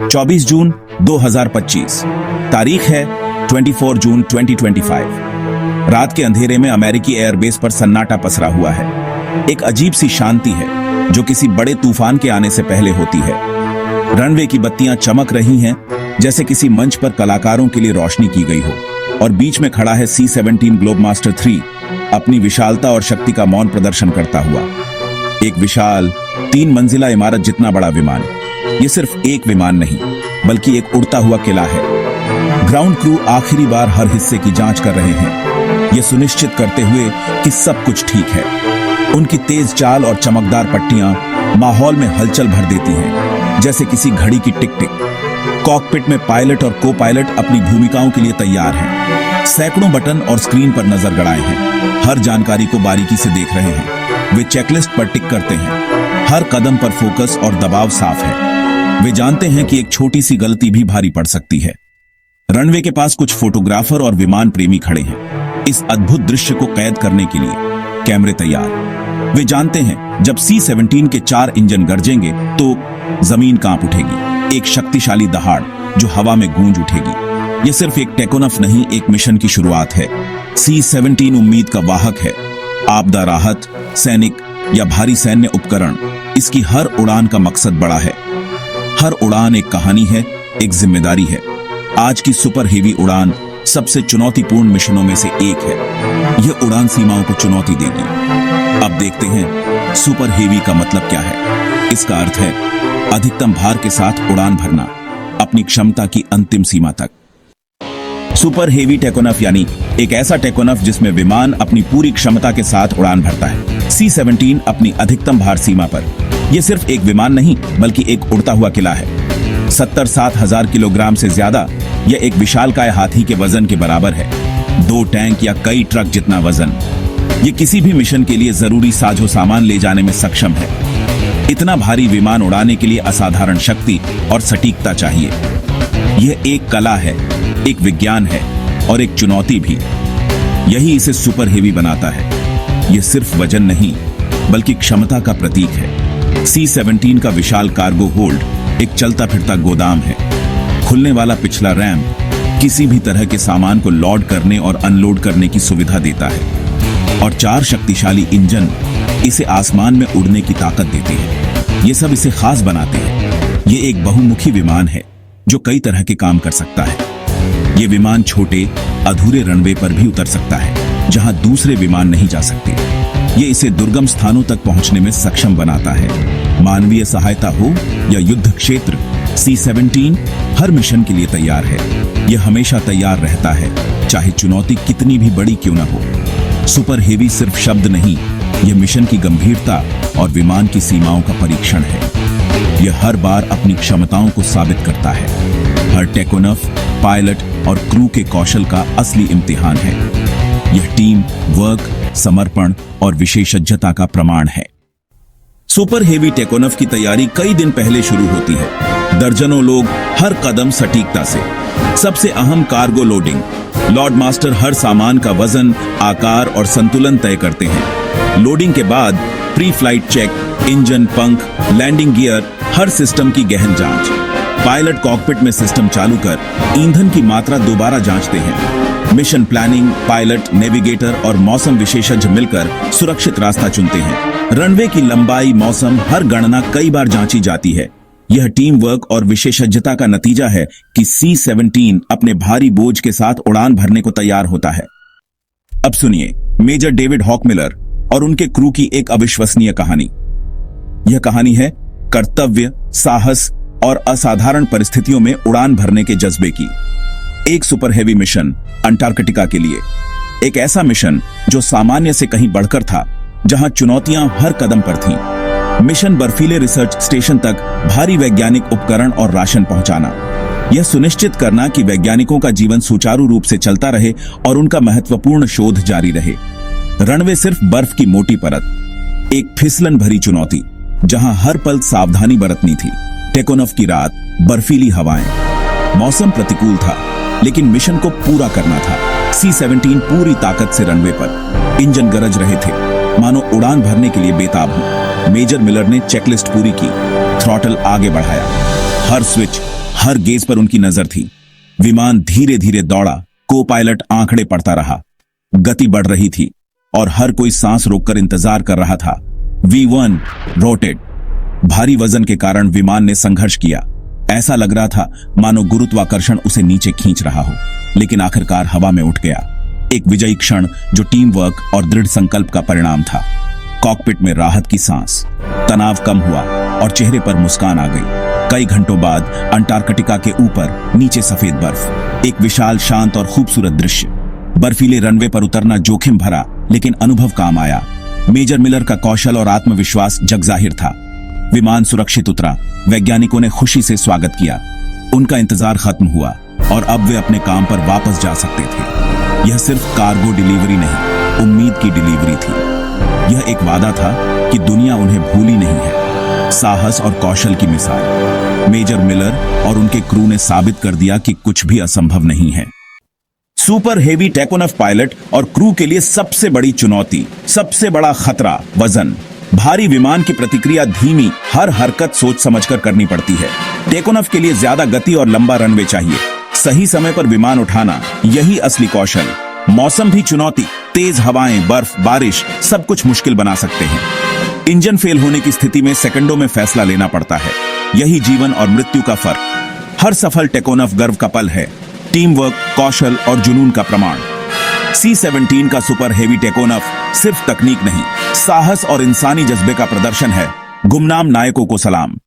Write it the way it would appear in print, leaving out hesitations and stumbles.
24 जून 2025। तारीख है 24 जून 2025। रात के अंधेरे में अमेरिकी एयरबेस पर सन्नाटा पसरा हुआ है। एक अजीब सी शांति है जो किसी बड़े तूफान के आने से पहले होती है। रनवे की बत्तियां चमक रही हैं जैसे किसी मंच पर कलाकारों के लिए रोशनी की गई हो, और बीच में खड़ा है C-17 ग्लोबमास्टर 3 अपनी विशालता और शक्ति का मौन प्रदर्शन करता हुआ। एक विशाल 3 मंजिला इमारत जितना बड़ा विमान। ये सिर्फ एक विमान नहीं बल्कि एक उड़ता हुआ किला है। ग्राउंड क्रू आखिरी बार हर हिस्से की जांच कर रहे हैं, ये सुनिश्चित करते हुए कि सब कुछ ठीक है। उनकी तेज चाल और चमकदार पट्टियां माहौल में हलचल भर देती हैं, जैसे किसी घड़ी की टिक टिक। कॉकपिट में पायलट और को पायलट अपनी भूमिकाओं के लिए तैयार हैं। सैकड़ों बटन और स्क्रीन पर नजर गड़ाए हैं, हर जानकारी को बारीकी से देख रहे हैं। वे चेकलिस्ट पर टिक करते हैं, हर कदम पर फोकस और दबाव साफ है। वे जानते हैं कि एक छोटी सी गलती भी भारी पड़ सकती है। रनवे के पास कुछ फोटोग्राफर और विमान प्रेमी खड़े हैं, इस अद्भुत दृश्य को कैद करने के लिए। कैमरे तैयार। वे जानते हैं जब C-17 के 4 इंजन गरजेंगे तो जमीन कांप उठेगी, एक शक्तिशाली दहाड़ जो हवा में गूंज उठेगी। यह सिर्फ एक टेकोनफ नहीं, एक मिशन की शुरुआत है। C-17 उम्मीद का वाहक है। आपदा राहत, सैनिक या भारी सैन्य उपकरण, इसकी हर उड़ान का मकसद बड़ा है। हर उड़ान एक कहानी है, एक जिम्मेदारी है। आज की सुपर हेवी उड़ान सबसे चुनौतीपूर्ण मिशनों में से एक है। यह उड़ान सीमाओं को चुनौती देगी। अब देखते हैं सुपर हेवी का मतलब क्या है। इसका अर्थ है अधिकतम भार के साथ उड़ान भरना, अपनी क्षमता की अंतिम सीमा तक। सुपर हेवी टेकोनफ यानी एक ऐसा टेकोनफ जिसमें विमान अपनी पूरी क्षमता के साथ उड़ान भरता है। C-17 अपनी अधिकतम भार सीमा पर। यह सिर्फ एक विमान नहीं बल्कि एक उड़ता हुआ किला है। 70-60 हजार किलोग्राम से ज्यादा यह एक विशालकाय हाथी के वजन के बराबर है। 2 टैंक या कई ट्रक जितना वजन। यह किसी भी मिशन के लिए जरूरी साजो सामान ले जाने में सक्षम है। इतना भारी विमान उड़ाने के लिए असाधारण शक्ति और सटीकता चाहिए। यह एक कला है, एक विज्ञान है और एक चुनौती भी। यही इसे सुपर हेवी बनाता है। यह सिर्फ वजन नहीं बल्कि क्षमता का प्रतीक है। C-17 का विशाल कार्गो होल्ड एक चलता फिरता गोदाम है। खुलने वाला पिछला रैम्प किसी भी तरह के सामान को लोड करने और अनलोड करने की सुविधा देता है, और 4 शक्तिशाली इंजन इसे आसमान में उड़ने की ताकत देते हैं। ये सब इसे खास बनाते हैं। ये एक बहुमुखी विमान है जो कई तरह के काम कर सकता है। ये विमान छोटे अधूरे रनवे पर भी उतर सकता है जहां दूसरे विमान नहीं जा सकते। ये इसे दुर्गम स्थानों तक पहुंचने में सक्षम बनाता है। मानवीय सहायता हो या युद्ध क्षेत्र, C-17 हर मिशन के लिए तैयार है। यह हमेशा तैयार रहता है, चाहे चुनौती कितनी भी बड़ी क्यों न हो। सुपर हेवी सिर्फ शब्द नहीं, यह मिशन की गंभीरता और विमान की सीमाओं का परीक्षण है। यह हर बार अपनी क्षमताओं को साबित करता है। हर टेकोनफ, पायलट और क्रू के कौशल का असली इम्तिहान है। यह टीम वर्क, समर्पण और विशेषज्ञता का प्रमाण है। सुपर हेवी टेकोनफ की तैयारी कई दिन पहले शुरू होती है। दर्जनों लोग हर कदम सटीकता से। सबसे अहम कार्गो लोडिंग। लॉर्ड मास्टर हर सामान का वजन, आकार और संतुलन तय करते हैं। लोडिंग के बाद प्री फ्लाइट चेक, इंजन, पंख, लैंडिंग गियर, हर सिस्टम की गहन जांच। पायलट कॉकपिट में सिस्टम चालू कर ईंधन की मात्रा दोबारा जांचते हैं। मिशन प्लानिंग, पायलट, नेविगेटर और मौसम विशेषज्ञ मिलकर सुरक्षित रास्ता चुनते हैं। रनवे की लंबाई, मौसम, हर गणना कई बार जांची जाती है। यह टीम वर्क और विशेषज्ञता का नतीजा है कि C-17 अपने भारी बोझ के साथ उड़ान भरने को तैयार होता है। अब सुनिए मेजर डेविड हॉकमिलर और उनके क्रू की एक अविश्वसनीय कहानी। यह कहानी है कर्तव्य, साहस और असाधारण परिस्थितियों में उड़ान भरने के जज्बे की। एक सुपर हेवी मिशन अंटार्कटिका के लिए। एक ऐसा मिशन जो सामान्य से कहीं बढ़कर था, जहां चुनौतियां हर कदम पर थीं। मिशन बर्फीले रिसर्च स्टेशन तक भारी वैज्ञानिक उपकरण और राशन पहुंचाना। यह सुनिश्चित करना कि वैज्ञानिकों का जीवन सुचारू रूप से चलता रहे और उनका महत्वपूर्ण शोध जारी रहे। रनवे सिर्फ बर्फ की मोटी परत। एक फिसलन भरी चुनौती जहां हर पल सावधानी बरतनी थी। टेकोनफ की रात, बर्फीली हवाएं। मौसम प्रतिकूल था लेकिन मिशन को पूरा करना था। C-17 पूरी ताकत से रनवे पर। इंजन गरज रहे थे मानो उड़ान भरने के लिए बेताब हो। मेजर मिलर ने चेकलिस्ट पूरी की, थ्रॉटल आगे बढ़ाया। हर स्विच, हर गेज पर उनकी नजर थी। विमान धीरे धीरे दौड़ा, को पायलट आंकड़े पढ़ता रहा। गति बढ़ रही थी और हर कोई सांस रोककर इंतजार कर रहा था। V1 rotate. भारी वजन के कारण विमान ने संघर्ष किया। ऐसा लग रहा था मानो गुरुत्वाकर्षण उसे नीचे खींच रहा हो, लेकिन आखिरकार हवा में उठ गया। एक विजयी क्षण जो टीम वर्क और दृढ़ संकल्प का परिणाम था। कॉकपिट में राहत की सांस, तनाव कम हुआ और चेहरे पर मुस्कान आ गई। कई घंटों बाद अंटार्कटिका के ऊपर नीचे सफेद बर्फ, एक विशाल, शांत और खूबसूरत दृश्य। बर्फीले रनवे पर उतरना जोखिम भरा, लेकिन अनुभव काम आया। मेजर मिलर का कौशल और आत्मविश्वास जगजाहिर था। विमान सुरक्षित उतरा, वैज्ञानिकों ने खुशी से स्वागत किया। उनका इंतजार खत्म हुआ और अब वे अपने काम पर वापस जा सकते थे। यह सिर्फ कार्गो डिलीवरी नहीं, उम्मीद की डिलीवरी थी। यह एक वादा था कि दुनिया उन्हें भूली नहीं है। साहस और कौशल की मिसाल। मेजर मिलर और उनके क्रू ने साबित कर दिया कि कुछ भी असंभव नहीं है। सुपर हेवी टेकोनफ पायलट और क्रू के लिए सबसे बड़ी चुनौती, सबसे बड़ा खतरा, वजन। भारी विमान की प्रतिक्रिया धीमी, हर हरकत सोच समझकर करनी पड़ती है। टेकोनफ के लिए ज्यादा गति और लंबा रनवे चाहिए। सही समय पर विमान उठाना, यही असली कौशल। मौसम भी चुनौती, तेज हवाएं, बर्फ, बारिश, सब कुछ मुश्किल बना सकते हैं। इंजन फेल होने की स्थिति में सेकंडों में फैसला लेना पड़ता है। यही जीवन और मृत्यु का फर्क। हर सफल टेकोनफ गर्व का पल है, टीम वर्क, कौशल और जुनून का प्रमाण। C-17 का सुपर हेवी टेकोनफ सिर्फ तकनीक नहीं, साहस और इंसानी जज्बे का प्रदर्शन है। गुमनाम नायकों को सलाम।